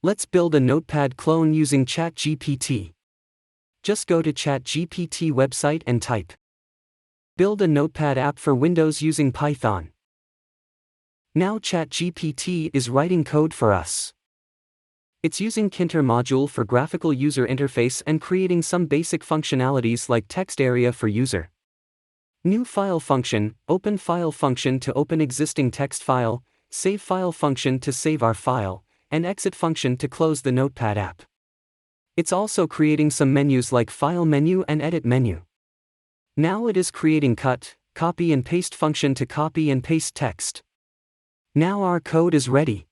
Let's build a Notepad clone using ChatGPT. Just go to ChatGPT website and type "Build a Notepad app for Windows using Python." Now ChatGPT is writing code for us. It's using Kinter module for graphical user interface and creating some basic functionalities like text area for user. New file function, open file function to open existing text file, save file function to save our file, and exit function to close the Notepad app. It's also creating some menus like file menu and edit menu. Now it is creating cut, copy and paste function to copy and paste text. Now our code is ready.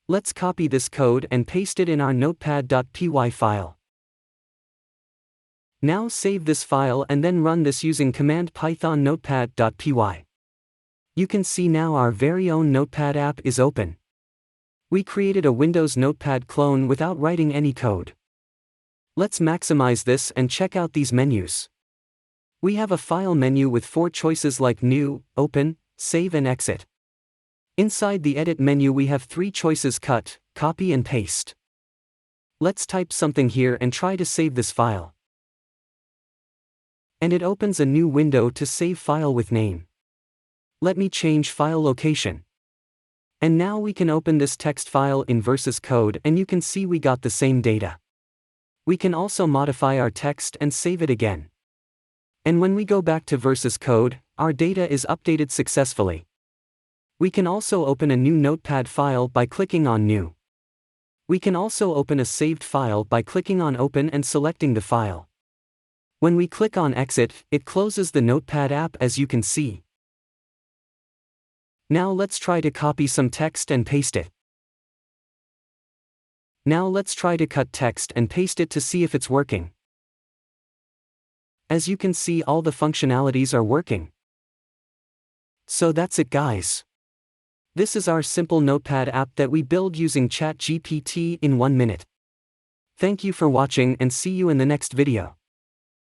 Let's copy this code and paste it in our notepad.py file. Now save this file and then run this using command python notepad.py. You can see now our very own Notepad app is open. We created a Windows Notepad clone without writing any code. Let's maximize this and check out these menus. We have a file menu with 4 choices like New, Open, Save and Exit. Inside the Edit menu we have 3 choices: Cut, Copy and Paste. Let's type something here and try to save this file. And it opens a new window to save file with name. Let me change file location. And now we can open this text file in VS Code and you can see we got the same data. We can also modify our text and save it again. And when we go back to VS Code, our data is updated successfully. We can also open a new Notepad file by clicking on New. We can also open a saved file by clicking on Open and selecting the file. When we click on Exit, it closes the Notepad app as you can see. Now let's try to copy some text and paste it. Now let's try to cut text and paste it to see if it's working. As you can see, all the functionalities are working. So that's it, guys. This is our simple Notepad app that we build using ChatGPT in 1 minute. Thank you for watching and see you in the next video.